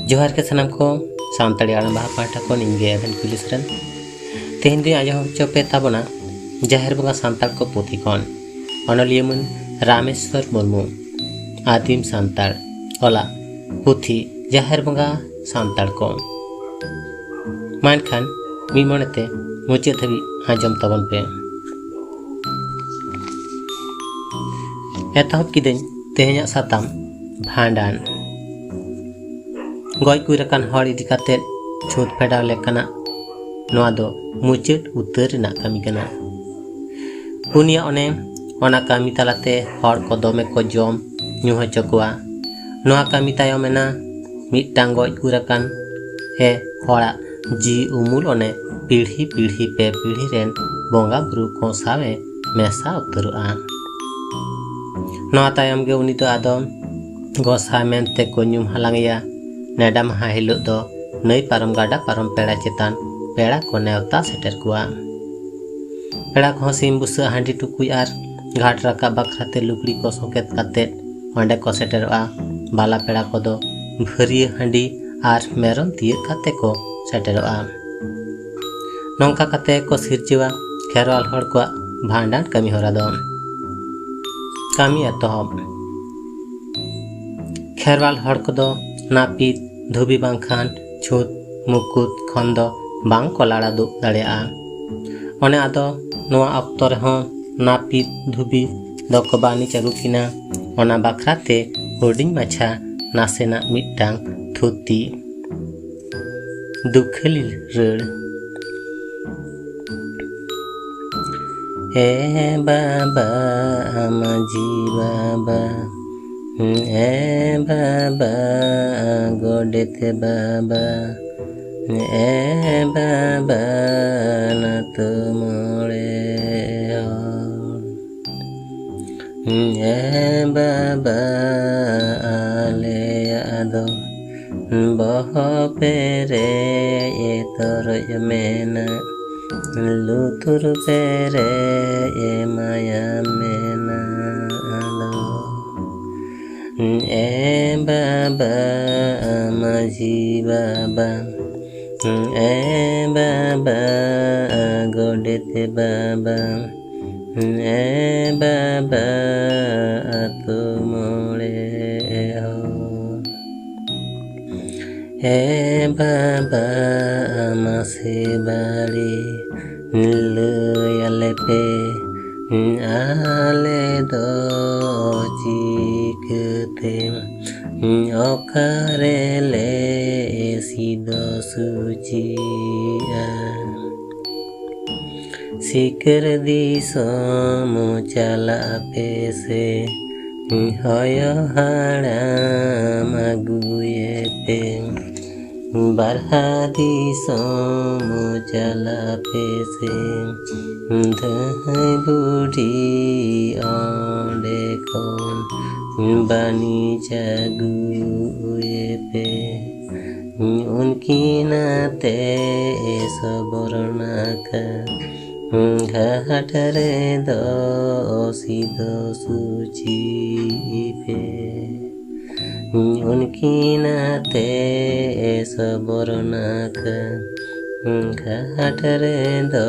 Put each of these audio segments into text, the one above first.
जोहार के सनम को सानताड़ी आड़म बाहा पाठा को इंगे एवेन पुलिस रन तेहन दुई आजो चोपे ताबना जाहिर बंगा सानताड़ को पोथी कौन अनलियमुन रामेश्वर मुर्मू आदिम सानताड़ ओला पुथी जाहिर बंगा सानताड़ को मान खान मी मनते मुचे धबी आजम तबन पे एतहब किदें तेहना साताम भांडान गय कुरकान हर इदी काते छूत फेडाव लेकाना नोआ दो मुचाद उतर ना कामी कना उनिया ओने ओना कामी तालाते हर को दोमे को जम ᱧᱩ ᱦᱚᱪᱚ ᱠᱚᱣᱟ ᱱᱚᱣᱟ ᱠᱟᱹᱢᱤ ᱛᱟᱭᱚᱢ ᱮᱱᱟ ᱢᱤᱫᱴᱟᱝ ᱜᱚᱡ ᱜᱩᱨ ᱟᱠᱟᱱ ᱦᱚᱲᱟᱜ ᱡᱤᱣᱤ ᱩᱢᱩᱞ ᱚᱱᱮ ᱯᱤᱲᱦᱤ ᱯᱤᱲᱦᱤ ᱯᱮ ᱯᱤᱲᱦᱤ ᱨᱮᱱ ᱵᱚᱸᱜᱟ ᱵᱩᱨᱩ ᱠᱚ ᱥᱟᱶᱮ ᱢᱮᱥᱟ ᱩᱛᱟᱹᱨᱚᱜᱼᱟ ᱱᱚᱣᱟ ᱛᱟᱭᱚᱢ ᱜᱮ ᱩᱱᱤ ᱫᱚ ᱟᱫᱚ ᱜᱚᱸᱥᱟᱭ ᱢᱮᱱᱛᱮ ᱠᱚ ᱧᱩᱢ ᱦᱟᱞᱟᱝᱮᱭᱟ ᱱᱮᱰᱟ ᱢᱟᱦᱟ ᱦᱤᱞᱳᱜ ᱫᱚ ᱱᱟᱹᱭ ᱯᱟᱨᱚᱢ ᱜᱟᱰᱟ ᱯᱟᱨᱚᱢ ᱯᱮᱲᱟ ᱪᱮᱛᱟᱱ ᱯᱮᱲᱟ ᱠᱚ ᱱᱮᱣᱛᱟ ᱥᱮᱴᱮᱨ ᱠᱚᱣᱟ ᱯᱮᱲᱟ ᱠᱚᱦᱚᱸ ᱥᱤᱢ ᱵᱩᱥᱟᱹᱜ ᱦᱟᱺᱰᱤ ᱴᱩᱠᱩᱡ ᱟᱨ ᱜᱷᱟᱴ ᱨᱟᱠᱟᱵ ᱵᱟᱠᱷᱨᱟᱛᱮ ᱞᱩᱜᱽᱲᱤ ᱠᱚ ᱥᱚᱠᱮᱛ ᱠᱟᱛᱮ ᱚᱸᱰᱮ ᱠᱚ ᱥᱮᱴᱮᱨᱚᱜᱼᱟ ᱵᱟᱞᱟ ᱯᱮᱲᱟ ᱠᱚᱫᱚ ᱵᱷᱟᱹᱨᱤᱭᱟᱹ ᱦᱟᱺᱰᱤ ᱟᱨ ᱢᱮᱨᱚᱢ ᱛᱤᱭᱟᱹᱜ ᱠᱟᱛᱮ ᱠᱚ ᱥᱮᱴᱮᱨᱚᱜᱼᱟ ᱱᱚᱝᱠᱟ ᱠᱟᱛᱮ ᱠᱚ ᱥᱤᱨᱡᱟᱹᱣᱟ ᱠᱷᱮᱨᱣᱟᱞ ᱦᱚᱲ ᱠᱚᱣᱟᱜ ᱵᱷᱟᱸᱰᱟᱱ ᱠᱟᱹᱢᱤ ᱦᱚᱨᱟ ᱫᱚ ᱠᱟᱹᱢᱤ ᱮᱛᱚᱦᱚᱵ ᱠᱷᱮᱨᱣᱟल ᱦᱚᱲ ᱠᱚᱫᱚ ᱱᱟᱹᱯᱤᱛ ᱫᱷᱩᱵᱤ ᱵᱟᱝᱠᱷᱟᱱ ᱪᱷᱩᱛ ᱢᱩᱠᱩᱛ ᱠᱷᱚᱱ ᱫᱚ ᱵᱟᱝ ᱠᱚ ᱞᱟᱲᱟ ᱫᱩᱜ ᱫᱟᱲᱮᱭᱟᱜᱼᱟ ᱚᱱᱮ ᱟᱫᱚ ᱱᱚᱣᱟ ᱚᱠᱛᱚ ᱨᱮᱦᱚᱸ ᱱᱟᱹᱯᱤᱛ ᱫᱷᱩᱵᱤ ᱫᱚᱠᱚ ᱵᱟᱹᱱᱤᱡ ᱟᱹᱜᱩ ᱠᱤᱱᱟ ᱚᱱᱟ ᱵᱟᱠᱷᱨᱟᱛᱮ ᱦᱩᱰᱤᱧ ᱢᱟᱪᱷᱟ ᱱᱟᱥᱮᱱᱟᱜ ᱢᱤᱫᱴᱟᱝ ᱛᱷᱩᱛᱤ ᱫᱩᱠᱷᱟᱹᱞᱤ ᱨᱟᱹᱲ बाबा माझी बाबा बाबा गोडेत बाबा बाबा ना तो मोड़े बाबा आले आदो बह पेरे ये तोर मेना लुतुर पेरे ये माया मेना बाबा माझी बाबा बाबा गोडेत बाबा बाबा तो मोड़े हो बाबा मासे बाड़ी लयाले पे आले दो चिकते ओकारे ले सीधो सुचिया सिकर दिसम चला पे से होय हाड़ाम अगुए पे बारहा दिसम चला पे से धाई बुढ़ी ओंडे कौन बानी जागुए पे उनकी नाते सबरना का घाट रे दो सीधो सूची पे उनकी नाते सबरना का घाट रे दो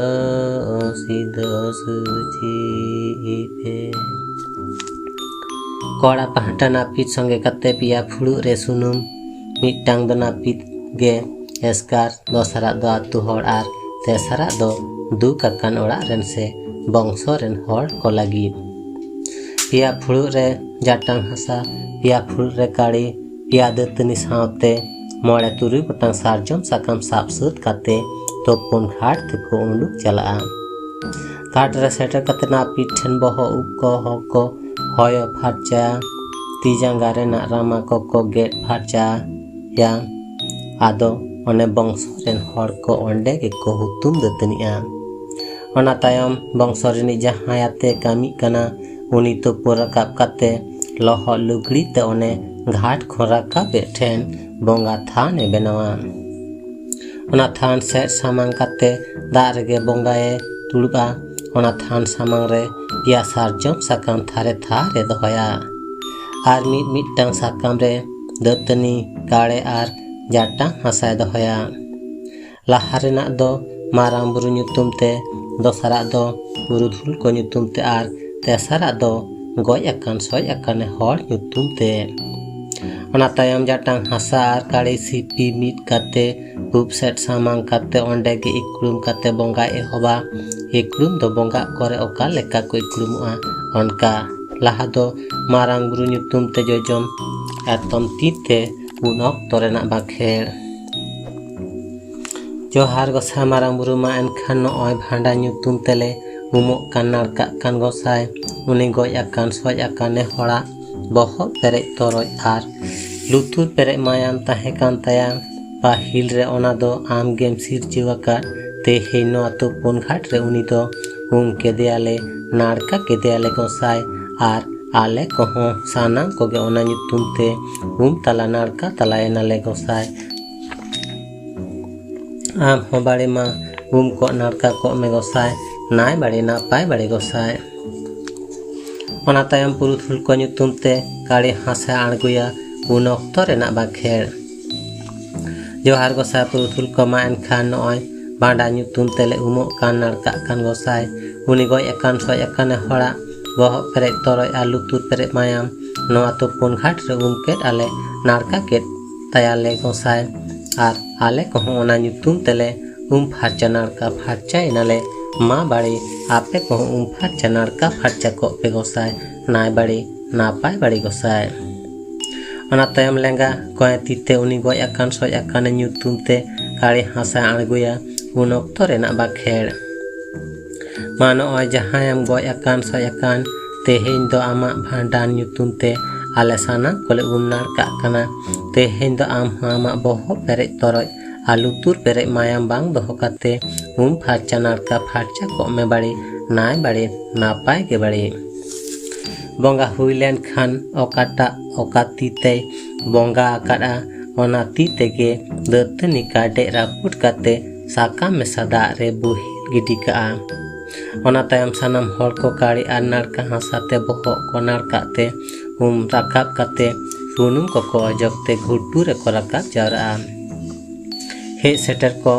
सीधो सूची पे कोड़ा पहाटा नापित संगे कते पिया फुड़ू रे सुनुम मिट्टांग दो नापित गे एस्कार दोसरा दो आतु हर आर तेसरा दो दुक अकान ओड़ा रेन से बंशो रेन हर को लगी पिया फुड़ू रे जाटांग हसा पिया फुड़ू रे काड़ी पिया दतनी सावते मोड़े तुरुई गोटांग सारजम साकाम साब सुद काते तोपुन घाट तेको उंडुक चला घाट रे सेटर काते नापित ठेन बहो उप को हको होय फारचा ती जांगा रे ना रामा को गेट फारचा या आदो ओने बंशो रेन हर को ओंडे के को हुतुम दतनिया ओना तायम बंशो रेनी जहायाते कामी कना उनी तो पोरकाब काते लह लुगड़ी ते ओने घाट खोराका बेठेन बोंगा थान ए बेनावा ओना थान से सामांग काते दाग रेगे बोंगाए तुड़बा ओना थान सामांग रे पिया सारजम साकाम थारे थारे दोहया आर मिटटांग साकाम रे दतनी काड़े आर ᱡᱟᱴᱟᱝ ᱦᱟᱥᱟᱭ ᱫᱚᱦᱚᱭᱟ᱾ ᱞᱟᱦᱟ ᱨᱮᱱᱟᱜ ᱫᱚ ᱢᱟᱨᱟᱝ ᱵᱩᱨᱩ ᱧᱩᱛᱩᱢ ᱛᱮ, ᱫᱚᱥᱟᱨᱟᱜ ᱫᱚ ᱯᱩᱨᱩᱫᱷᱩᱞ ᱠᱚ ᱧᱩᱛᱩᱢ ᱛᱮ ᱟᱨ ᱛᱮᱥᱟᱨᱟᱜ ᱫᱚ ᱜᱚᱡ ᱟᱠᱟᱱ ᱥᱚᱡ ᱟᱠᱟᱱ ᱦᱚᱲ ᱧᱩᱛᱩᱢ ᱛᱮ᱾ ᱚᱱᱟ ᱛᱟᱭᱚᱢ ᱡᱟᱴᱟᱝ ᱦᱟᱥᱟ ᱟᱨ ᱠᱟᱲᱮ ᱥᱤᱯᱤ ᱢᱤᱫ ᱠᱟᱛᱮ ᱯᱩᱵ ᱥᱮᱫ ᱥᱟᱢᱟᱝ ᱠᱟᱛᱮ ᱚᱸᱰᱮ ᱜᱮ ᱤᱠᱲᱩᱢ ᱠᱟᱛᱮ ᱵᱚᱸᱜᱟᱭ ᱮᱦᱚᱵᱟ᱾ ᱤᱠᱲᱩᱢ ᱫᱚ ᱵᱚᱸᱜᱟᱜ ᱠᱚᱨᱮ ᱚᱠᱟ ᱞᱮᱠᱟ ᱠᱚ ᱤᱠᱲᱩᱢᱚᱜᱼᱟ ᱚᱱᱠᱟ᱾ ᱞᱟᱦᱟ ᱫᱚ ᱢᱟᱨᱟᱝ ᱵᱩᱨᱩ ᱧᱩᱛᱩᱢ ᱛᱮ ᱡᱚᱡᱚᱢ ᱮᱛᱚᱢ ᱛᱤ ᱛᱮ ᱩᱱ ᱚᱠᱛᱚ ᱨᱮᱱᱟᱜ ᱵᱟᱸᱠᱷᱮᱲ᱾ ᱡᱚᱦᱟᱨ ᱜᱚᱸᱥᱟᱭ ᱢᱟᱨᱟᱝ ᱵᱩᱨᱩ ᱢᱟ ᱮᱱᱠᱷᱟᱱ ᱱᱚᱜᱼᱚᱭ ᱵᱷᱟᱸᱰᱟ ᱧᱩᱛᱩᱢ ᱛᱮᱞᱮ ᱩᱢᱚᱜ ᱠᱟᱱ ᱱᱟᱲᱠᱟᱜ ᱠᱟᱱ ᱜᱚᱸᱥᱟᱭ, ᱩᱱᱤ ᱜᱚᱡ ᱟᱠᱟᱱ ᱥᱚᱡ ᱟᱠᱟᱱᱮ ᱦᱚᱲᱟᱜ ᱵᱚᱦᱚᱜ ᱯᱮᱨᱮᱡ ᱛᱚᱨᱚᱡ ᱟᱨ ᱞᱩᱛᱩᱨ ᱯᱮᱨᱮᱡ ᱢᱟᱭᱟᱢ ᱛᱟᱦᱮᱸ ᱠᱟᱱ ᱛᱟᱭᱟ᱾ ᱯᱟᱹᱦᱤᱞ ᱨᱮ ᱚᱱᱟ ᱫᱚ ᱟᱢ ᱜᱮᱢ ᱥᱤᱨᱡᱟᱹᱣ ᱟᱠᱟᱫ᱾ ᱛᱮᱦᱮᱧ ᱱᱚᱣᱟ ᱛᱩᱯᱩᱱ ᱜᱷᱟᱴ ᱨᱮ ᱩᱱᱤ ᱫᱚ ᱩᱢ ᱠᱮᱫᱮᱭᱟᱞᱮ, ᱱᱟᱲᱠᱟ ᱠᱮᱫᱮᱭᱟᱞᱮ ᱜᱚᱸᱥᱟᱭ, ᱟᱨ ᱟᱞᱮ ᱠᱚᱦᱚᱸ ᱥᱟᱱᱟᱢ ᱠᱚᱜᱮ ᱚᱱᱟ ᱧᱩᱛᱩᱢ ᱛᱮ ᱩᱢ ᱛᱟᱞᱟ ᱱᱟᱲᱠᱟ ᱛᱟᱞᱟᱭᱮᱱᱟᱞᱮ ᱜᱚᱸᱥᱟᱭ᱾ ᱟᱢ ᱦᱚᱸ ᱵᱟᱲᱮ ᱢᱟ ᱩᱢ ᱠᱚᱜ ᱱᱟᱲᱠᱟ ᱠᱚᱜ ᱢᱮ ᱜᱚᱸᱥᱟᱭ, ᱱᱟᱭ ᱵᱟᱲᱮ ᱱᱟᱯᱟᱭ ᱵᱟᱲᱮ ᱜᱚᱸᱥᱟᱭ᱾ ᱚᱱᱟ ᱛᱟᱭᱚᱢ ᱯᱩᱨᱩᱫᱷᱩᱞ ᱠᱚ ᱧᱩᱛᱩᱢ ᱛᱮ ᱠᱟᱲᱮ ᱦᱟᱥᱟᱭ ᱟᱬᱜᱚᱭᱟ ᱩᱱ ᱚᱠᱛᱚ ᱨᱮᱱᱟᱜ ᱵᱟᱸᱠᱷᱮᱲ᱾ ᱡᱚᱦᱟᱨ ᱜᱚᱸᱥᱟᱭ ᱯᱩᱨᱩᱫᱷᱩᱞ ᱠᱚ ᱢᱟ ᱮᱱᱠᱷᱟᱱ ᱱᱚᱜᱼᱚᱭ ᱵᱷᱟᱸᱰᱟ ᱧᱩᱛᱩᱢ ᱛᱮᱞᱮ ᱩᱢᱚᱜ ᱠᱟᱱ ᱱᱟᱲᱠᱟᱜ ᱠᱟᱱ ᱜᱚᱸᱥᱟᱭ, ᱩᱱᱤ ᱜᱚᱡ 아깐 ᱥᱚᱡ 아깐ᱮ ᱦᱚᱲᱟᱜ ᱵᱚᱦᱚᱜ ᱯᱮᱨᱮᱡ ᱛᱚᱨᱚᱡ ᱟᱨ ᱞᱩᱛᱩᱨ ᱯᱮᱨᱮᱡ ᱢᱟᱭᱟᱢ ᱱᱚᱣᱟ ᱛᱩᱯᱩᱱ ᱜᱷᱟᱴ ᱨᱮ ᱩᱢ ᱠᱮᱫ ᱟᱞᱮ, ᱱᱟᱲᱠᱟ ᱠᱮᱫ ᱛᱟᱭᱟᱞᱮ ᱜᱚᱸᱥᱟᱭ, ᱟᱨ ᱟᱞᱮ ᱠᱚᱦᱚᱸ ᱚᱱᱟ ᱧᱩᱛᱩᱢ ᱛᱮᱞᱮ ᱩᱢ ᱯᱷᱟᱨᱪᱟ ᱱᱟᱲᱠᱟ ᱯᱷᱟᱨᱪᱟᱭᱮᱱᱟᱞᱮ᱾ ᱢᱟ ᱵᱟᱲᱮ ᱟᱯᱮ ᱠᱚᱦᱚᱸ ᱩᱢ ᱯᱷᱟᱨᱪᱟ ᱱᱟᱲᱠᱟ ᱯᱷᱟᱨᱪᱟ ᱠᱚᱜ ᱯᱮ ᱜᱚᱸᱥᱟᱭ, ᱱᱟᱭ ᱵᱟᱲᱮ ᱱᱟᱯᱟᱭ ᱵᱟᱲᱮ ᱜᱚᱸᱥᱟᱭ᱾ ᱚᱱᱟ ᱛᱟᱭᱚᱢ ᱞᱮᱸᱜᱟ ᱠᱚᱭᱮ ᱛᱤ ᱛᱮ ᱩᱱᱤ ᱜᱚᱡ 아깐 ᱥᱚᱡ 아깐ᱮ ᱧᱩᱛᱩᱢ ᱛᱮ ᱠᱟᱲᱮ ᱦᱟᱥᱟᱭ ᱟᱬᱜᱚᱭᱟ ᱩᱱ ᱚᱠᱛᱚ ᱨᱮᱱᱟᱜ ᱵᱟᱸᱠᱷᱮᱲ᱾ ᱢᱟ ᱱᱚᱜᱼᱚᱭ ᱡᱟᱦᱟᱸᱭᱮᱢ ᱜᱚᱡ 아깐 ᱥᱚᱡ 아깐, ᱛᱮᱦᱮᱧ ᱫᱚ ᱟᱢᱟᱜ ᱵᱷᱟᱸᱰᱟᱱ ᱧᱩᱛᱩᱢ ᱛᱮ ᱟᱞᱮ ᱥᱟᱱᱟᱢ ᱠᱚᱞᱮ ᱩᱢ ᱱᱟᱲᱠᱟᱜ ᱠᱟᱱᱟ᱾ ᱛᱮᱦᱮᱧ ᱫᱚ ᱟᱢ ᱦᱚᱸ ᱟᱢᱟᱜ ᱵᱚᱦᱚᱜ ᱯᱮᱨᱮᱡ ᱛᱚᱨᱚᱡ ᱟᱨ ᱞᱩᱛᱩᱨ ᱯᱮᱨᱮᱡ ᱢᱟᱭᱟᱢ ᱵᱟᱝ ᱫᱚᱦᱚ ᱠᱟᱛᱮ ᱩᱢ ᱯᱷᱟᱨᱪᱟ ᱱᱟᱲᱠᱟ ᱯᱷᱟᱨᱪᱟ ᱠᱚᱜ ᱢᱮ ᱵᱟᱲᱮ, ᱱᱟᱭ ᱵᱟᱲᱮ ᱱᱟᱯᱟᱭ ᱜᱮ ᱵᱟᱲᱮ᱾ ᱵᱚᱸᱜᱟ ᱦᱩᱭ ᱞᱮᱱ ᱠᱷᱟᱱ ᱚᱠᱟᱴᱟᱜ ᱚᱠᱟ ᱛᱤ ᱛᱮᱭ ᱵᱚᱸᱜᱟ ᱟᱠᱟᱫᱼᱟ ᱚᱱᱟ ᱛᱤ ᱛᱮᱜᱮ ᱫᱟᱹᱛᱟᱹᱱᱤ ᱠᱟᱰᱮᱡ ᱨᱟᱹᱯᱩᱫ ᱠᱟᱛᱮ ᱥᱟᱠᱟᱢ ᱢᱮᱥᱟ ᱫᱟᱜ ᱨᱮ ᱵᱩᱦᱤᱞ ᱜᱤᱰᱤ ᱠᱟᱜᱼᱟ᱾ ᱚᱱᱟ ᱛᱟᱭᱚᱢ ᱥᱟᱱᱟᱢ ᱦᱚᱲ ᱠᱚ ᱠᱟᱲᱮ ᱟᱨ ᱱᱟᱲᱠᱟ ᱦᱟᱥᱟ ᱛᱮ ᱵᱚᱦᱚᱜ ᱠᱚ ᱱᱟᱲᱠᱟᱜ ᱛᱮ ᱩᱢ ᱨᱟᱠᱟᱵ ᱠᱟᱛᱮ ᱥᱩᱱᱩᱢ ᱠᱚᱠᱚ ᱚᱡᱚᱜ ᱛᱮ ᱜᱷᱩᱴᱩ ᱨᱮᱠᱚ ᱨᱟᱠᱟᱵ ᱡᱟᱣᱨᱟᱜᱼᱟ᱾ ᱦᱮᱡ ᱥᱮᱴᱮᱨ ᱠᱚ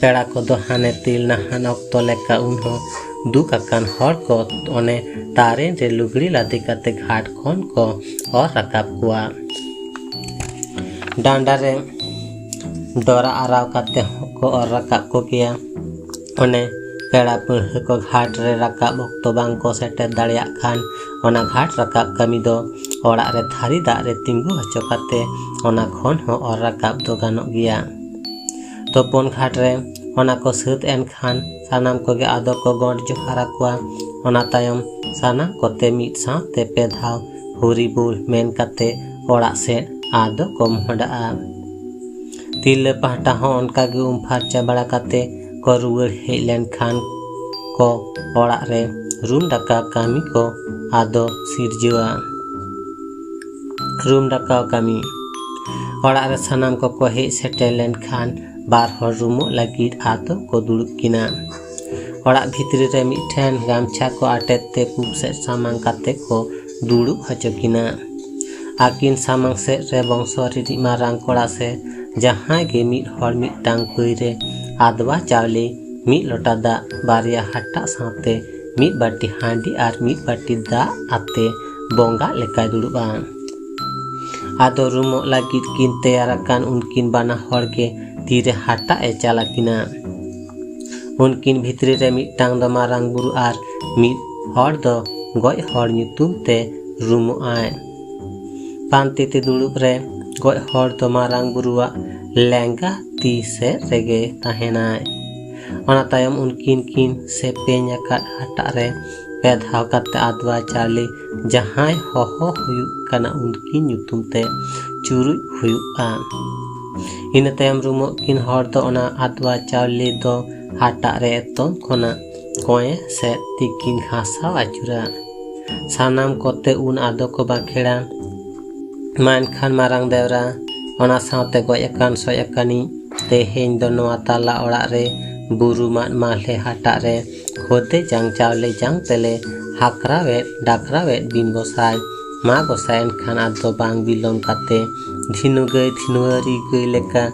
ᱯᱮᱲᱟ ᱠᱚᱫᱚ ᱦᱟᱱᱮ ᱛᱤᱞ ᱱᱟᱦᱟᱱ ᱚᱠᱛᱚ ᱞᱮᱠᱟ ᱩᱱᱦᱚᱸ ᱫᱩᱠ ᱟᱠᱟᱱ ᱦᱚᱲ ᱠᱚ ᱚᱱᱮ ᱛᱟᱨᱮᱱ ᱨᱮ ᱞᱩᱜᱽᱲᱤ ᱞᱟᱫᱮ ᱠᱟᱛᱮ ᱜᱷᱟᱴ ᱠᱷᱚᱱ ᱠᱚ ᱚᱨ ᱨᱟᱠᱟᱵ ᱠᱚᱣᱟ᱾ ᱰᱟᱸᱰᱟ ᱨᱮ ᱰᱚᱨᱟ ᱟᱨᱟᱣ ᱠᱟᱛᱮ ᱦᱚᱸᱠᱚ ᱚᱨ ᱨᱟᱠᱟᱵ ᱠᱚᱜᱮᱭᱟ᱾ ᱚᱱᱮ ᱯᱮᱲᱟ ᱯᱟᱹᱲᱦᱟᱹ ᱠᱚ ᱜᱷᱟᱴ ᱨᱮ ᱨᱟᱠᱟᱵ ᱚᱠᱛᱚ ᱵᱟᱝ ᱠᱚ ᱥᱮᱴᱮᱨ ᱫᱟᱲᱮᱭᱟᱜ ᱠᱷᱟᱱ ᱚᱱᱟ ᱜᱷᱟᱴ ᱨᱟᱠᱟᱵ ᱠᱟᱹᱢᱤ ᱫᱚ ᱚᱲᱟᱜ ᱨᱮ ᱛᱷᱟᱹᱨᱤ ᱫᱟᱜ ᱨᱮ ᱛᱤᱸᱜᱩ ᱦᱚᱪᱚ ᱠᱟᱛᱮ ᱚᱱᱟ ᱠᱷᱚᱱ ᱦᱚᱸ ᱚᱨ ᱨᱟᱠᱟᱵ ᱫᱚ ᱜᱟᱱᱚᱜ ᱜᱮᱭᱟ᱾ ᱛᱩᱯᱩᱱ ᱜᱷᱟᱴ ᱨᱮ ᱚᱱᱟ ᱠᱚ ᱥᱟᱹᱛ ᱮᱱ ᱠᱷᱟᱱ ᱥᱟᱱᱟᱢ ᱠᱚᱜᱮ ᱟᱫᱚ ᱠᱚ ᱜᱚᱰ ᱡᱚᱦᱟᱨ ᱟᱠᱚᱣᱟ᱾ ᱚᱱᱟ ᱛᱟᱭᱚᱢ ᱥᱟᱱᱟᱢ ᱠᱚᱛᱮ ᱢᱤᱫ ᱥᱟᱶᱛᱮ 5 ᱫᱷᱟᱣ ᱦᱩᱨᱤ ᱵᱳᱞ ᱢᱮᱱ ᱠᱟᱛᱮ ᱚᱲᱟᱜ ᱥᱮᱫ ᱟᱫᱚ ᱠᱚ ᱢᱚᱦᱰᱟᱜᱼᱟ᱾ ᱛᱤᱨᱞᱟᱹ ᱯᱟᱦᱴᱟ ᱦᱚᱸ ᱚᱱᱠᱟᱜᱮ ᱩᱢ ᱯᱷᱟᱨᱪᱟ ᱵᱟᱲᱟ ᱠᱟᱛᱮ ᱠᱚ ᱨᱩᱣᱟᱹᱲ ᱦᱮᱡ ᱞᱮᱱ ᱠᱷᱟᱱ ᱠᱚ ᱚᱲᱟᱜ ᱨᱮ ᱨᱩᱢ ᱰᱟᱠᱟᱣ ᱠᱟᱹᱢᱤ ᱠᱚ ᱟᱫᱚ ᱥᱤᱨᱡᱟᱹᱣᱟ᱾ ᱨᱩᱢ ᱰᱟᱠᱟᱣ ᱠᱟᱹᱢᱤ᱾ ᱚᱲᱟᱜ ᱨᱮ ᱥᱟᱱᱟᱢ ᱠᱚᱠᱚ ᱦᱮᱡ ᱥᱮᱴᱮᱨ ᱞᱮᱱ ᱠᱷᱟᱱ ᱵᱟᱨ ᱦᱚᱲ ᱨᱩᱢᱩᱜ ᱞᱟᱹᱜᱤᱫ ᱟᱫᱚ ᱠᱚ ᱫᱩᱲᱩᱵ ᱠᱤᱱᱟ᱾ ᱚᱲᱟᱜ ᱵᱷᱤᱛᱨᱤ ᱨᱮ ᱢᱤᱫᱴᱷᱮᱱ ᱜᱟᱢᱪᱷᱟ ᱠᱚ ᱟᱴᱮᱫ ᱛᱮ ᱯᱩᱵ ᱥᱮᱫ ᱥᱟᱢᱟᱝ ᱠᱟᱛᱮ ko duduk hoco kina. Akin samang sed re bongso riri marang kola se jahai ge mid hor midtang puire adwa chawle mid lota da baria hatta sate mid bati handi ar mid bati da ate bongga lekai duduba. Ado rumo lagit kin teyarakan unkin bana horge tire hatta e chalakina. Unkin bhitri re midtang do marang buru ar mid hor do goj hor nyutum te rumo ai. Panti te duduk re goj hor do marang buruak lenga ti se rege tahenai. Ona tayam unkin kin sepenya kat hatta re pedhaw kate adwa chale jahai hoho huyuk kana unkin nyutum te churuj huyuk a. Ina tayam rumo kin hor do ona adwa chale do hatta re eton kona koe se tikin hasaw acura. Sanam kote un ado ko bakhera mankhan marang dewra ona saute goj akan soj akani teheny do noa tala orak re buru mat mahle hatta re khote jang chawle jang tele hakrawet dakrawet bin gosai ma gosai enkhan ado bang bilom kate धिनु गई धिनुआरी गई लेका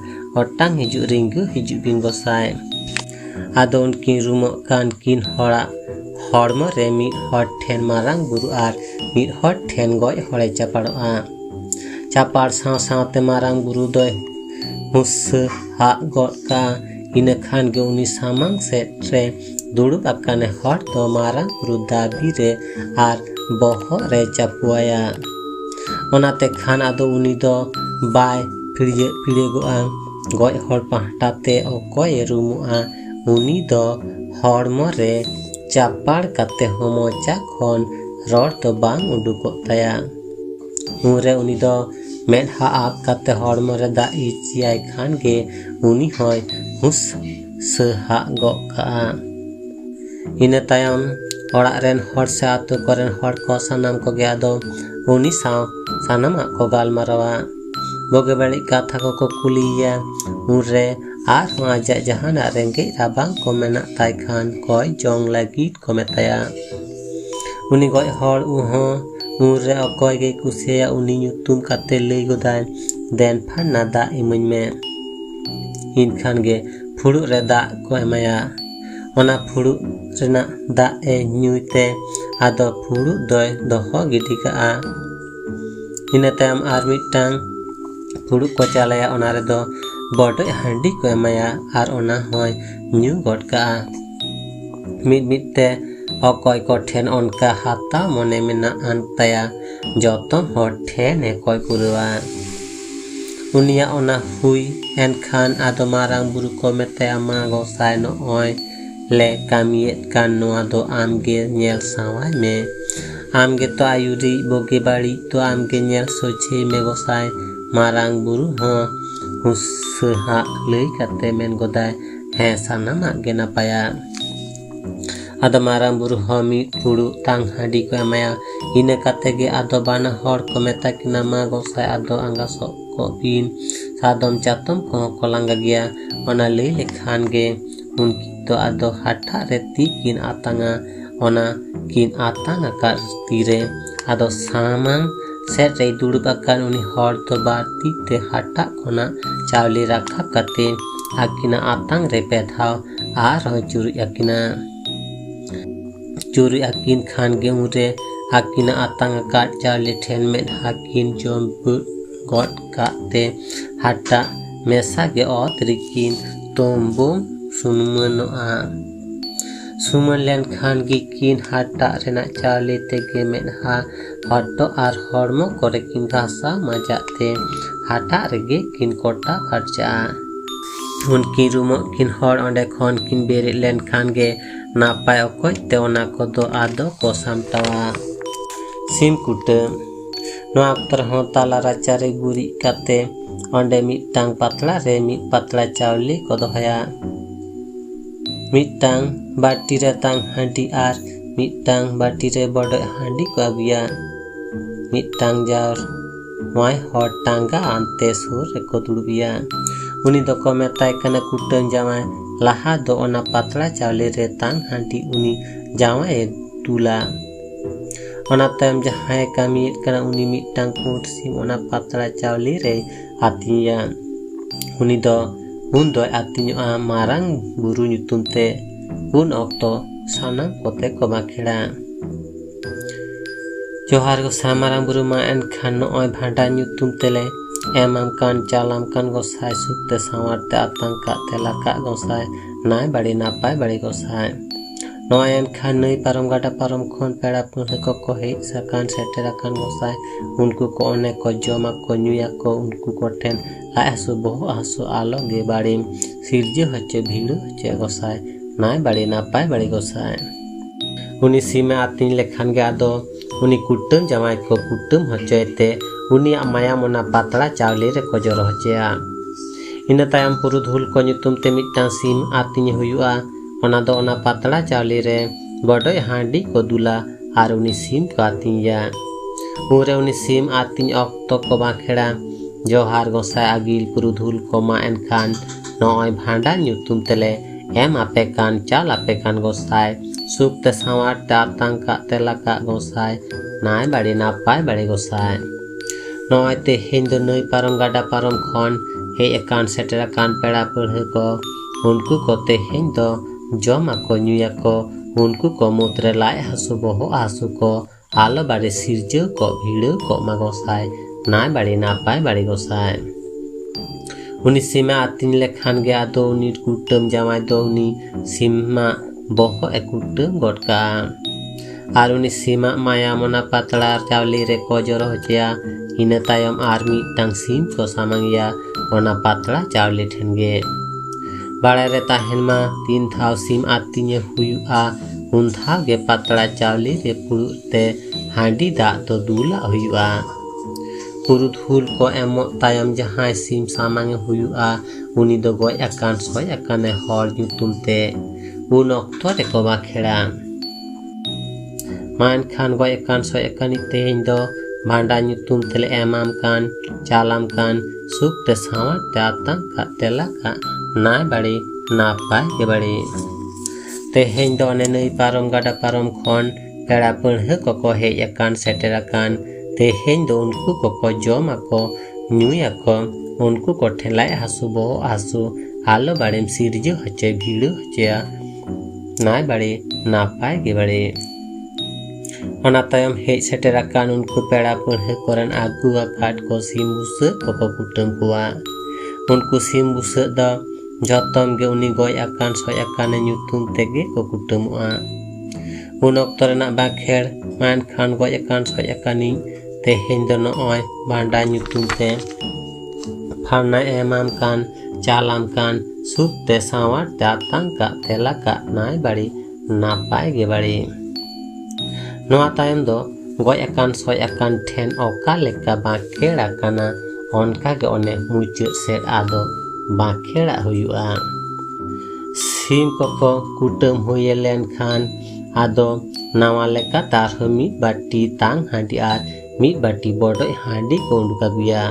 ओटांग हिजु रिंगु हिजु बिन गोसाई आदो उनकिन रुमोग कान किन हड़ा हड़मो रे मिद हड़ ठेन मारांग बुरु are मिद हड़ ठेन गय हड़े चापाड़ोआ चापाड़ साव सावते मारांग बुरु दोय हुस्स हाग गद का इना खान गे उनी सामांग सेट रे दुड़ुब आकाने हड़ तो मारांग बुरु दाबी रे आर बहग रे चापुआया ओनाते खान आदो उनी दो बाय पिड़ेगोआ गय हड़ पाहटाते अकय रुमुआ उनी दो हड़मो रे चापाड़ काते मोचा खन रड़ तो बांग उडुकोग ताया उनरे उनी दो मेदहा आप काते हड़मो रे दाग इचियाय खान गे उनी हय हुस सहा गग काआ इना तायम ओड़ाग रेन हड़ से आतु कोरेन हड़ को सानाम कोगे आदो उनी साव सानामाग को गालमारावा बोगे बाड़ी कथा को कुलिया उनरे आर आजा जहाना रेंगे राबांग को मेना ताय खान कोय जोंग लागिद को मेताया उनी गय हड़ उहो उनरे अकय गे कुसिया उनी nyutum काते लई गोदाय देन फाना दा इमन में इनखान गे फुड़ु रे दा को एमाया ओना फुड़ु रेना दा ए ᱧᱩᱭते आदो फुड़ु दोय दोहो गिदि काआ इना तायम आर मिदटांग फुड़ु को चालाया ओना रे दो बड़ोय हांडी को एमाया आर ओना होय ᱧᱩ गद काआ मिद मिदते अकय को ठेन ओनका हाता मने मेना आन ताया जतम हड़ ठेन ए कय पुरवा उनिया ओना हुई एनखान आदो मारांग बुरु को मेताया मा गोसाय नय ले कामियेद कान नोआ दो आमगे नेल सावाय मे आमगे तो आयुरी बोगे बाड़ी तो आमगे नेल सोचे मे गोसाय मारांग बुरु हो हुस्सहा लई काते मेन गोदाय हे सानामाग गे नापाया आदो मारांग बुरु हो मिद फुड़ु तांग हांडी को एमाया इना काते गे आदो बाना हड़ को मेता किना मा गोसाय आदो आंगा सक को बिन सादम चातम को लांगा गया ओना लई लेखान गे उनकी तो आदो हाटा रे ती किन आतांगा ओना किन आतांगा का तीरे आदो सामांग सेट रे दुड़ुब आकान उनी हड़ तो बाती ते हाटा कोना चावली राखा काते आकिना आतांग रे पेधाव आर चुरुई आकिना चुरुई आकिन खान गे उरे आकिना आतांग काट चावली ठेन में हाकिन जोम गद काते हाटा मेसा गे रिकिन तोम्बोम सुनमनोआ सुमन लेन खान गी किन हाटा रेना चावली तेगे मेदहा हटो आर हड़मो करे किन घासा मजाते हाटा रेगे किन कोटा फरचा उनकी रुमो किन हड़ ओंडे खन किन बेरे लेन खान गे नापाय अकय ते ओना कोदो आदो को सामटावा सिम कुटम नो अक्तर हो ताला राचा रे गुरी काते ओंडे मिदटांग पातला रे मिद पातला चावली को दोहया मिदटांग बाटी रे तांग हांडी आर मिदटांग बाटी रे बड़ोय हांडी को आगुया मिदटांग जार वाय हड़ टांगा आनते सुर रे को दुड़बिया उनी दो को मेताय कना कुटन जावाय लाहा दो ओना पातला चावली रे तांग हांडी उनी जावाय तुला ओना तायम जहाय कामियेद कना उनी मिदटांग पुंड सिम ओना पातला चावली रे आतिया उनी दो उन दो आतिया मारांग बुरु nyutum te उन अक्तो सानाम कोते को माखेड़ा जोहार को सामारांग बुरु मा एनखान नय भांडा nyutum तेले एमाम कान चालाम कान गोसाय सुते सावारते आतांग काते लाका गोसाय नाय बाड़ी नापाय बाड़ी गोसाय नय एनखान नई पारम गाटा पारम खन पेड़ा पुरे को हेज साकान सेटेराकान गोसाय उनको को अनेक को जमा को ᱧᱩᱭᱟ को उनको को ठेन लाय हसु बहु हसु आलो गे बाड़ी सिरजे हचे भीड़ हचे गोसाय नाय बाड़ी नापाय बाड़ी गोसाय उनी सीमे आतिन लेखान गे आदो उनी कुटम जामाय को कुटम हचेते उनी माया मोना पातला चावली रे को जरो हचेया इना तायम पुरुधुल को nyutum ते मिदटांग सीम आतिन हुयुआ ओना दो ओना पातला चावली रे बड़ोय हांडी को दुला आर उनी सीम को आतिया उरे उनी सीम आतिन अक्तो को बाखेड़ा जोहार गोसाय आगिल पुरुधुल को मा एनखान नय भांडा nyutum तेले एम आपे कान चाल आपे कान गोसाय सुख ते सावार ते आतांग का तेला का गोसाय नाय बाड़ी नापाय बाड़ी गोसाय नॉय तेहेन दो नई पारम गाडा पारम खन हे एकान सेटेरा कान पेड़ा पढ़े को उनको को तेहेन दो जमा को न्यूया को उनको को मुद्रे लाए हसु बोहो आसु को आलो बाड़े सिरजो को भीड़ो को मगोसाय नाय बाड़ी नापाय बाड़ी गोसाय उनी सीमा आतिन लेखान गया दो उनी कुटम जामाय दो उनी सीमा बोहो ए कुटम गोटका आर उनी सीमा माया मना पातला चावली रे को जरो होचिया इना तायम आर मिटांग सीम को सामंगिया ओना पातला चावली ठेनगे बाड़े रे ताहेन मा 3 थाव सीम आतिने हुयुआ उन थाव गे पातला चावली रे पुरुते हांडी दा तो दूला हुयुआ पुरुत हुल को एमो तायम जहां सीम सामंगे हुयुआ उनी दो गय अकान सोय अकाने हर ᱧᱩᱛᱩᱢते उन अक्तो रे को बाखेड़ा मान खान गय अकान सोय अकानी तेहेन दो भांडा ᱧᱩᱛᱩᱢ तेले एमाम कान चालाम कान सुख ते सावट ते आतंक का तेला का नाय बाड़ी नापाय के बाड़ी तेहेन दो ने नई पारम गाडा पारम खन पेड़ा पढ़े को हेज अकान सेटेर अकान तेहेन दो उनको को जमा को ᱧᱩᱭᱟ को उनको को ठेलाय हासु बोहो आसु आलो बाड़ेम सिरजो हचे भीड़ो हचेया नाय बाड़ी नापाय के बाड़ी ओना तायम हेज सेटेर अकान उनको पेड़ा पढ़े कोरन आगु आकाट को सीम बुसे को कुटम कुआ उनको सीम बुसे द जतम गे उनी गय अकान सोय अकान ᱧᱩᱛᱩᱢ तेगे को कुटमुआ उन अक्तो रेना बाखेड़ मान खान गय अकान सोय अकानी तेहेन दो नॉय भांडा ᱧᱩᱛᱩᱢ ते फाना एमाम कान चालाम कान सुख ते सावट ते आतंक का तेला का नाय बाड़ी नापाय गे बाड़ी नोआ तायम दो गय अकान सोय अकान ठेन ओका लेका बाखेड़ा काना ओनका गे ओने मुचाद सेड आदो बाखेड़ा हुयुआ सीम को कुटम हुए लेन खान आदो नावा लेका तार मिट बाटी तांग हांडी आर मिट बाटी बड़ो हांडी को उंडुका गुया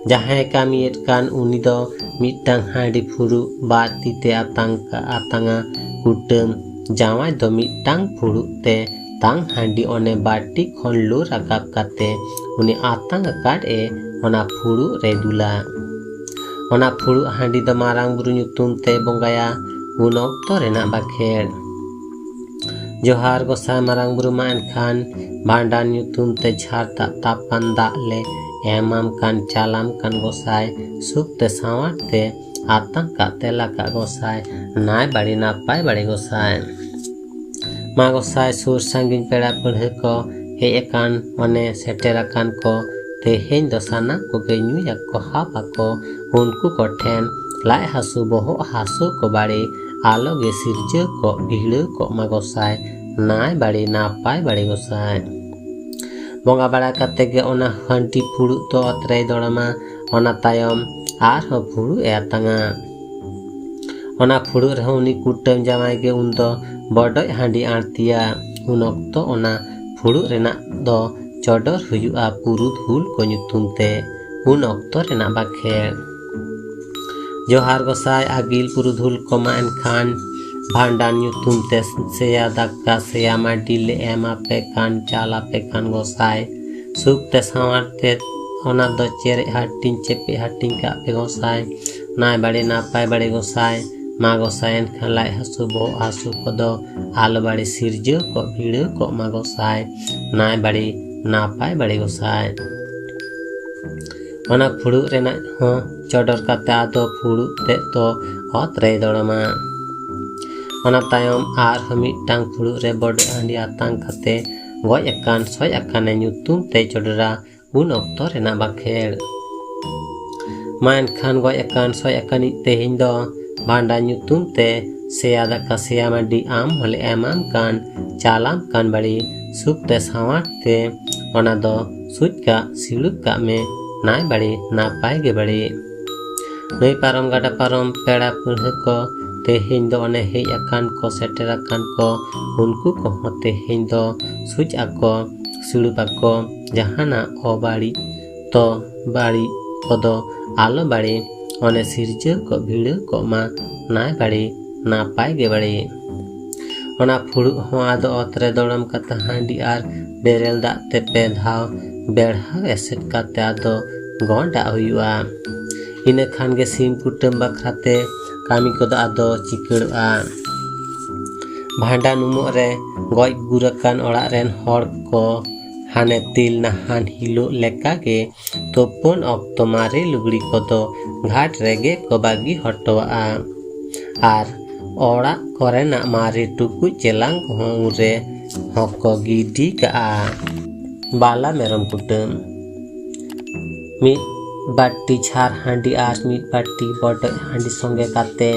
जहां कामियत कान उनी दो मिटांग हांडी फुरु बाती ते आतंगा कुटम जावाय दो मिटांग फुरु ते तांग हांडी ओने बाटी खन लो राकाब काते उनी आतंग काट ए ओना फुरु रे दुला ओना फुरु हांडी दो मारांग बुरु ᱧᱩᱛᱩᱢ ते बंगाया उन अक्तो रेना बाखेड़ जोहार गोसाय मारांग बुरु मा एनखान भांडा ᱧᱩᱛᱩᱢ ते झारता तापान दाग ले एमाम कान चालाम कान गोसाय सुख ते सावट ते आतंक का तेला का गोसाय नाय बाड़ी नापाय बाड़ी गोसाय मा गोसाय सुर संगिन पेड़ा पढ़े को हे एकान मने सेटेर अकान को तेहेन दो साना को गे ᱧᱩᱭᱟ को हाबा को उनको को ठेन लाय हासु बोहो हासु को बाड़ी आलो गे सिरजो को भीड़ो को मा गोसाय नाय बाड़ी नापाय बाड़ी गोसाय बंगा बाड़ा काते गे ओना हंटी फुड़ु तो अत्रे दड़मा ओना तायम आर हो फुड़ु ए आतंगा ओना फुड़ु रे उनी कुटम जामाय गे उन दो बड़ो हांडी आरतिया उन अक्तो ओना फुड़ु रेना दो चोडर हुयुआ पुरुद हुल को ᱧᱩᱛᱩᱢ ते उन अक्तो रेना बाखेड़ जोहार गोसाय आगिल पुरुधुल कोमा एनखान भांडा ᱧᱩᱛᱩᱢ ते सेया दाका सेया माडी ले एमा पे कान चाला पे कान गोसाय सुख ते सावट ते ओना दो चेरे हाटिन चेपे हाटिन का पे गोसाय नाय बाड़ी नापाय बाड़ी गोसाय मा गोसाय एनखान लाय हासु बो आसु को दो आलो बाड़ी सिरजो को भीड़ो को मा गोसाय नाय बाड़ी नापाय बाड़ी गोसाय ओना फुड़ु रेना हो चोडर काते आदो फुड़ु ते तो अत्रे दड़मा ओना तायम आर मिटांग फुड़ु रे बड़ हांडी आतंक काते गय अकान सोय अकाने ᱧᱩᱛᱩᱢ ते चोडरा उन अक्तो रेना बाखेड़ मा एनखान गय अकान सोय अकानी तेहेन दो भांडा ᱧᱩᱛᱩᱢ ते सेया दाका सेया माडी आम होले एमाम कान चालाम कान बाड़ी सुख ते सावट ते ओना दो सुजका सिलुक का में नाय बाड़ी नापाय गे बाड़ी नई पारम गाडा पारम पेड़ा पढ़े को तेहेन दो ओने हेज अकान को सेटेर अकान को उनको को तेहेन दो सुज आको सिलुक आको जहाना ओ बाड़ी तो बाड़ी को दो आलो बाड़ी ओने सिरजो को भीड़ो को मा नाय बाड़ी नापाय गे बाड़ी ओना फुड़ु हो आदो अतरे दड़म कता हांडी आर बेरेल दाग ते पे धाव बेढ़ा एसेट काते आदो गोंडा हुआ इन खान के सिम कुटुम बखराते कामी को आदो चिकड़आ भांडा नुमो रे गoj गुरकान ओड़ा रेन हर को हाने तिल नहान हिलो लेका के तोपन ऑक्तो मारे लुगड़ी को दो घाट रेगे को बागी हटवा आर ओड़ा करे ना मारे टुकु चेलांग को रे हको गिडी का बाला मेरम कुटुम मी बाटी छार हांडी आर मी बाटी बड़ हांडी संगे काते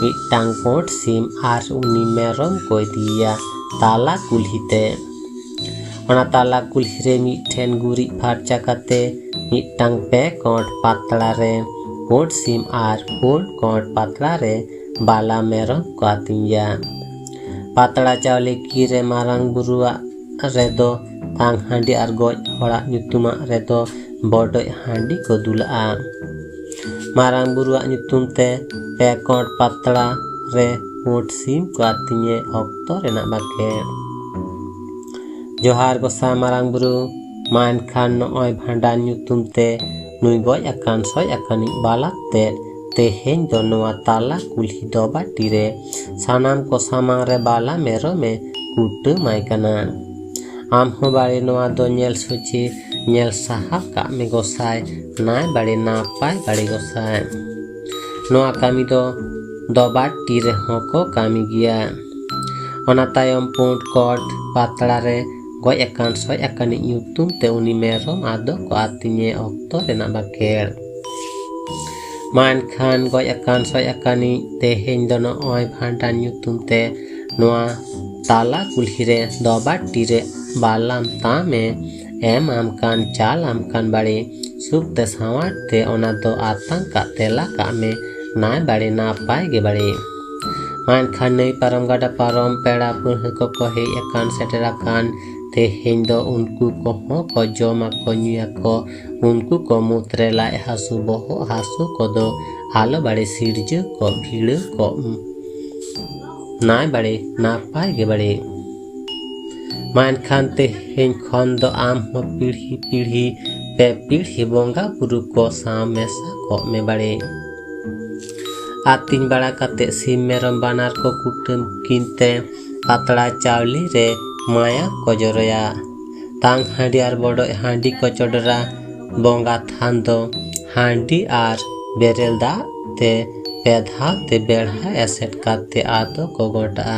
मिटांग पोट सिम आर उनी मेरम को दिया ताला कुल्हिते ओना ताला कुल्हि रे मिठेन गुरी फारचा काते मिटांग पे कोट पातला रे पोट सिम आर पोट कोट पातला रे बाला मेरम को आतिया पातला चावले की रे मारांग बुरुआ रे दो तांग हांडी आर गoj होड़ा nyutuma रे दो बड़ हांडी को दुला मारांग बुरुआ nyutum ते पे कोट पातला रे पोट सिम को आतिये ऑक्तो रेना बाके जोहार गोसा मारांग बुरु मान खान नॉय भांडा nyutum ते नुई गoj akan soy akani balak ते तेहेन दो नोआ ताला कुल्ही दो बाटी रे सानाम को सामांग रे बाला मेरो में कुट माइकना आम हो बारे नोआ दो नेल सोची नेल साहब का में गोसाय नाय बड़े ना पाए बड़े गोसाय नोआ कामी दो बाटी रे होको कामी गिया ओना तायम पोंट कोट पातला रे गoj akan soy akani nyutum te uni merom ado ko atinya okto rena baker मान खान गoj akan soy akani तेहेन दोनो ओय भांडा nyutum te नोआ ताला कुल्ही रे दो बाटी रे बालाम तामे एम आम कान चाल आम कान बड़े सुख ते सावाट ते ओना दो आतंक का तेला का में नाय बड़े ना पाए गे बड़े मान खान नहीं परम गड़ा परम पेड़ा पुन को कहे akan सेटरा कान तेहेन दो उनको को हो को जोमा को न्युया को उनको को मूत्रे लाए हासु बोहो हासु को दो आलो बड़े सिरज को भीड़ को नाय बड़े ना पाए गे बड़े मान खान तेहेन खन दो आम हो पीढ़ी पीढ़ी पे पीढ़ी बोंगा पुरु को साम मेसा को में बड़े आतिन बड़ा काते सिम मेरम बानार को कुटुम किनते पातला चावली रे माया को जोरया तांग हांडी आर बड़ हांडी को चोडरा बोंगा थान दो हांडी आर बेरेल दा ते पेधा ते बेढ़ा एसेट काते आदो को गोटा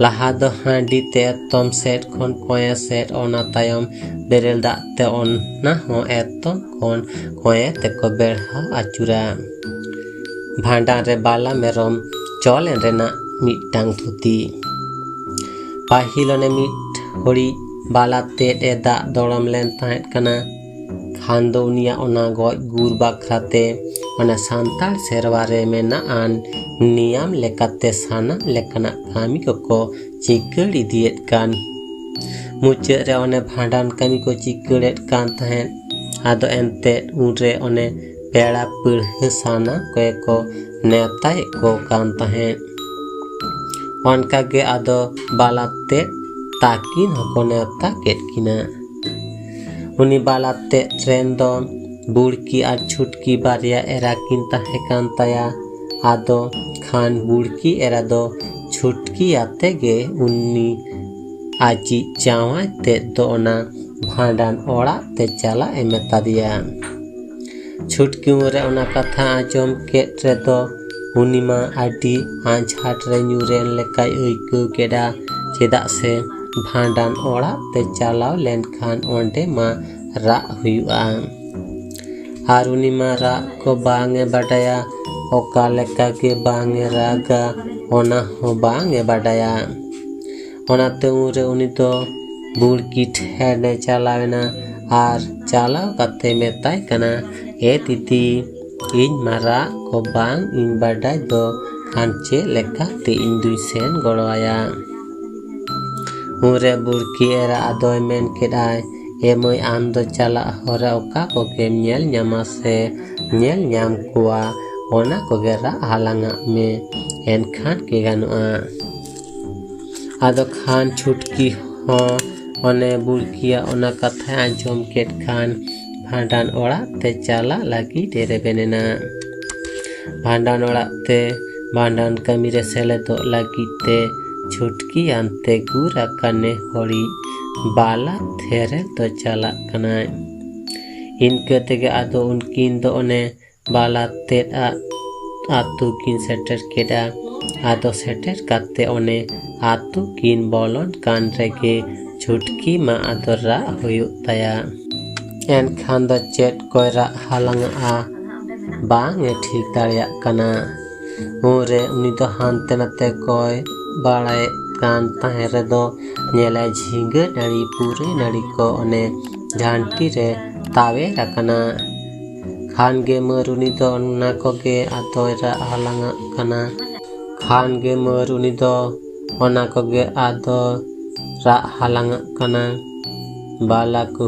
लाहा दो हांडी ते तम सेट खन कोया सेट ओना तायम बेरेल दा ते ओना हो एतम खन कोया ते को बेढ़ा आचुरा भांडा रे बाला मेरम चोलेन रेना मिटांग थुती पाहिलोने मिट होड़ी बाला तेट ए दा दौड़म लेन ताहेत कना खान दो उनिया ओना गoj गुर बाखराते ओना सांताल सेरवा रे मेना आन नियम लेकाते सानम लेकना कामी को चिकड़ इदियत कान मुचे रे ओने भांडान कामी को चिकड़ेत कान ताहेत आदो एनते उनरे ओने पेड़ा पिढ़ साना को नेताय को कान ताहेत ओनका के आदो बालाते ताकिन हको नेता केट किना उनी बालाते ट्रेन दो बुड़की आर छुटकी बारिया एरा किन ताहे कान ताया आदो खान बुड़की एरा दो छुटकी आते गे उन्नी आजी चावा ते दो ओना भांडान ओड़ा ते चला एमेता दिया छुटकी मुरे ओना कथा आजम केट रे दो उनिमा आडी आंच हाट रे न्यूरेन लेकाय अइकौ केडा चेदा से भांडान ओड़ा ते चलाव लेन खान ओंडे मा रा हुआ आर उनिमा रा को बांगे बाडाया ओका लेका के बांगे रागा ओना हो बांगे बाडाया ओना ते उरे उनी तो बुड़की ठेने चलावेना आर चलाव काते मेताय कना ए तिती इन मारा को बांग इन बाडाय दो खानचे लेका ते इन दुई सेन गड़वाया उरे बुड़की एरा आदोय मेन केडाय एमय आम दो चला हरा ओका को के नेल न्यामा से नेल न्याम कुआ ओना को गेरा हालांगा में एन खान के गानुआ आदो खान छुटकी हो ओने बुड़किया ओना कथा आंजम केट खान भांडान ओड़ा ते चला लगी डेरे बेनेना। भांडान ओड़ा ते भांडान कमी रे सेलेदो लगी ते छुटकी आनते गुरा कने होड़ी बाला थेरे तो चला कना। इनके तेगे आदो उनकिन दो ओने बाला तेद आतु किन सेटर केडा। आदो सेटर काते ओने आतु किन बोलन कान रेगे छुटकी मा आदो रा हुयुग ताया। एनखान दो चेट कोय रा हालांग आ बांग ए ठीक दाड़िया कना। उरे उनी दो हानते नाते कोय बाड़ाए कान ताहे रे दो नेले झिंगे नाड़ी पूरे नाड़ी को ओने झांटी रे तावे रकना। खान गे मरुनी दो ना कोगे आदोरा हालांग कना। खान गे मरुनी दो ओना कोगे आदो रा हालांग कना। बाला को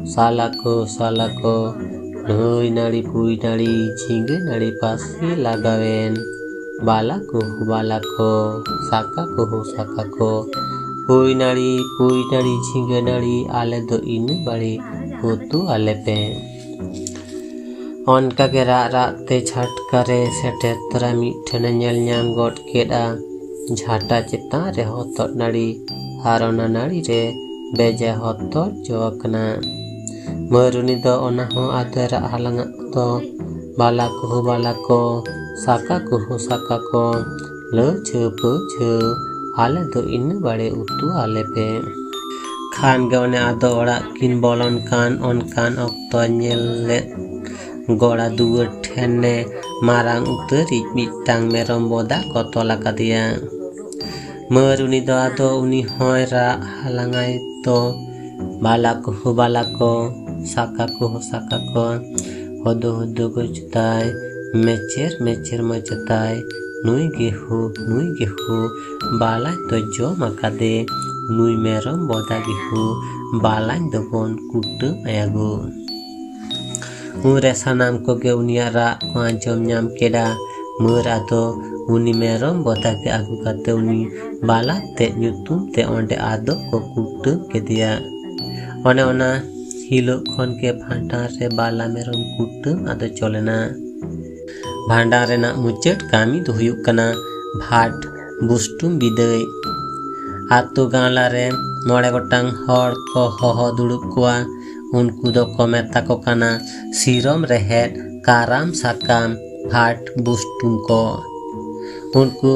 साला को नई नाड़ी पुई नाड़ी झिंगे नाड़ी पासी लगावेन। बाला को साका को पुई नाड़ी झिंगे नाड़ी आले दो इन बड़ी होतु आले पे। ओनका के रा ते छटकारे सेटे तरा मिठने नेल ᱧᱟᱢ गड केडा झाटा चेतान रे हतोट नाड़ी आर ओना नाड़ी रे बेजा हतोट जोकना। मरुनी दो ओना हो आदरा हालांग दो बाला को साका को लो छे आले दो इन बड़े उतु आले पे। खान गे ओने आदो ओड़ा किन बोलन कान ओनकान ऑक्तो नेले गोड़ा दुआर ठेने मारांग उतरी मिटांग मेरम बोदा को तोला कादिया। मरुनी दो आदो उनी होय रा हालांगाय तो बाला को साका को होदो को चुताय मेचेर मचताय नुई गेहू बाला तो जो मकादे नुई मेरम बोदा गेहू बाला दो बोन कुटु मायागो। उरे सानाम कोगे उनिया रा को आंजम ᱧᱟᱢ केडा। मर आदो उनी मेरम बोदा के आगु काते उनी बाला ते ᱧᱩᱛᱩᱢ ते ओंडे आदो को कुटु केदिया। ओने ओना हिलो खन के भांडार रे बाला मेरम कुटु आदो चलेना। भांडार रेना मुचाद कामी दो हुयुग कना भाट बुस्टुम बिदाय। आतु गांला रे मोड़े गोटांग हर को होहो दुड़ुब कोआ। उनको दो को मेता को कना सिरम रेहेड काराम साकाम भाट बुस्टुम को। उनको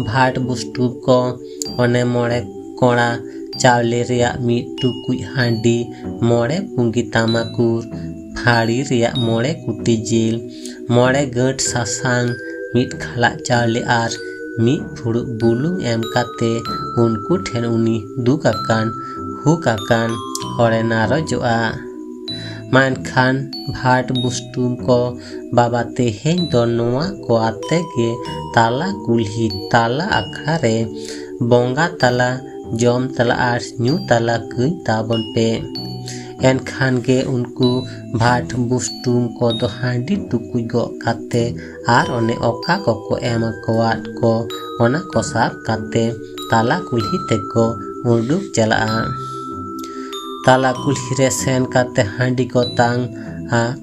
भाट बुस्टुम को ओने मोड़े कोड़ा चावले रिया मीट टुकुई हांडी मोड़े पुंगी तामाकुर फाड़ी रिया मोड़े कुटी जिल मोड़े गट सासांग मीट खाला चावले आर मीट फुड़ु बुलुंग एम काते उनको ठेन उनी दुकाकान हुकाकान होड़े नारो जोआ। मान खान भाट बुस्टुम को बाबा तेहें दो नोआ को आते गे ताला कुल्ही ताला अखड़ा रे बोंगा ताला जम ताला आर न्यू ताला कई ताबन पे। एन खान गे उनको भाट बुस्टुम को दो हांडी टुकुई गो काते आर ओने ओका को एम कोआट को ओना को साब काते ताला कुल्ही ते को उडुक चला। ताला कुल्ही रे सेन काते हांडी को तांग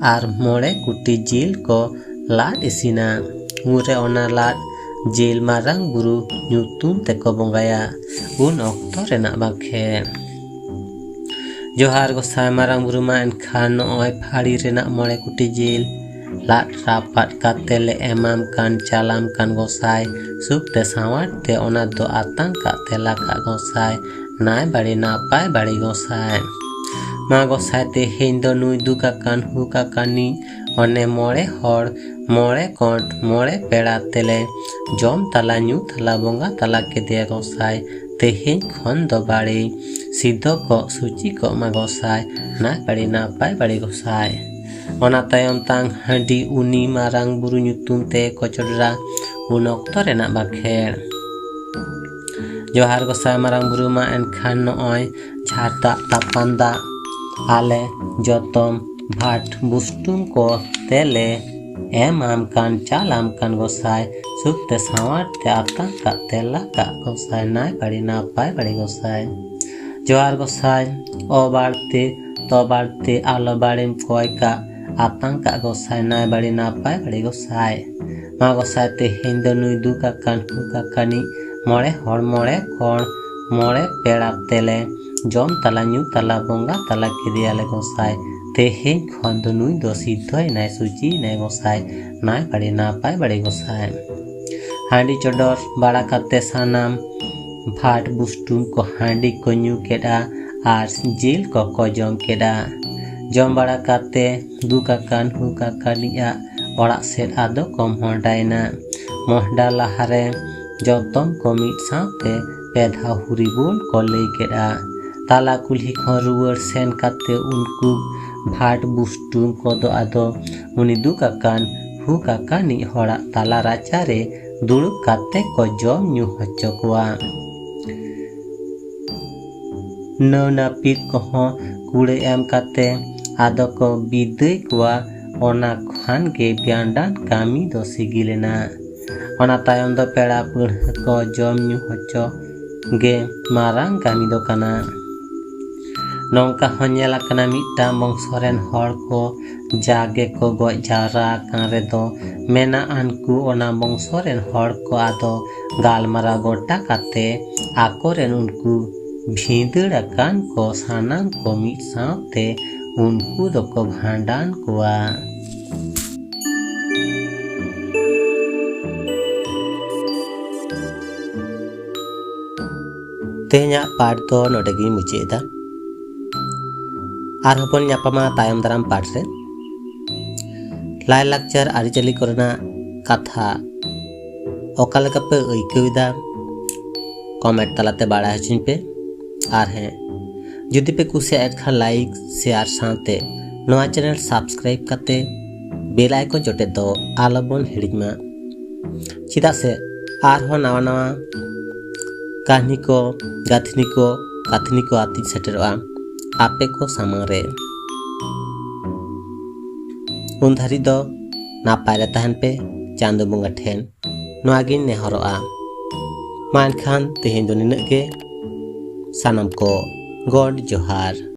आर मोड़े कुटी जिल को लाड इसिना। उरे ओना लाड जिल मारांग बुरु ᱧᱩᱛᱩᱢ ते को बोंगाया उन ऑक्टो रेना बाखे। जोहार गोसाई मारांग बुरु मा एनखान नोय फाड़ी रेना मोड़े कुटी जिल लाड रापाट काते ले एमाम कान चालाम कान गोसाई सुख ते सावाट ते ओना दो आतंग काते लाका गोसाई नाय बड़ी नापाय बड़ी गोसाई। मा गोसाई ते हिंदो नुई दुका कान हुका कानी ओने मोड़े हर मोड़े कोंट मोड़े पेड़ा तेले जम ताला न्यू ताला बोंगा ताला के दिया गोसाई ते हिंद खन दो बाड़ी सिद्धो को सूची को मा गोसाई ना बड़ी नापाय बड़ी गोसाई। ओना तायम तांग हांडी उनी मारांग बुरु ᱧᱩᱛᱩᱢ ते कोचडरा उन ऑक्टो रेना बाखेर। जोहार गोसाई मारांग बुरु मा एनखान नोय झाटा तापांदा आले जतम भाट बुस्टुम को तेले एम आम कान चाल आम कान गोसाई सुख ते सावाट ते आतंग का तेला का गोसाई नाय बड़ी नापाय बड़ी गोसाई। जोहार गोसाई ओ बाड़ते तो बाड़ते आलो बाड़ीम कय का आतां का गोसाई नाय बाड़ी नापाय बाड़ी गोसाई मा गोसाई तेहेन दो नुई दु काकान हु काकानी मोड़े हड़ मोड़े कोण मोड़े पेड़ा तेले जम तला ᱧᱩ तला बोंगा तला किदियाले गोसाई तेहेन खन दो नुई दो सिद्धय नाय सुची नाय गोसाई नाय बाड़ी नापाय बाड़ी गोसाई हांडी चोडर बाड़ा काते सानाम भाट बुस्टुम को हांडी को ᱧᱩ केड़ा आर जिल को जम केड़ा जम बाड़ा काते दु काकान हु काकानिया ओड़ा सेट आदो को मोहडायना मोहडा लाहारे जतन को मिट साथे पेधा हुरिबोल को लई केड़ा ताला कुल्ही खन रुवर सेन काते उनको भाट बुस्टुम को दो आदो उनी दु काकान हु काकानी होड़ा ताला राचारे दुड़ुब काते को जम ᱧᱩ हच्चो कोआ नौना पीर कोहों कुड़े एम काते आदो को बिदय कोआ ओना खान के ब्यांडान कामी दो सिगिलेना ओना तायम दो पेड़ा पुढ़ को जम ᱧᱩ हच्चो गे मारांग कामी दो काना नौका हन्यला कना मिट्टा बंशोरेन हड़ को जागे को गoj जावरा कान रेदो मेना आनकु ओना बंशोरेन हड़ को आदो गालमारा गोटा काते आकोरेन उनको भिंदड़ाकान को सानाम को मिट साथे उनको दो भांडान कोआ तेहना पाठ दो नोडेगी मुचेदा आर हपन ᱧᱟᱯᱟᱢᱟ तायम दाराम पाठ रे लाय लाक्चर आरिचाली करना कथा ओका लेका पे अइकौदा कमेंट तलाते बाड़ा हचिन पे आर हैं जुदी पे कुसिया खान लाइक शेयर साथे नोआ चैनल सब्सक्राइब काते बेल आइकन जोटे दो आलोबन हिड़िमा चिदा से आर हो नवा नवा कहानी को कथनी को आती सेटरवा आपे को सामने रे उन धारी दो नापाय रे तहन पे चांदो बुंगा ठेन नोआगिन नेहरोआ मान खान तेहेन दो निनग गे सानम को गॉड जोहार।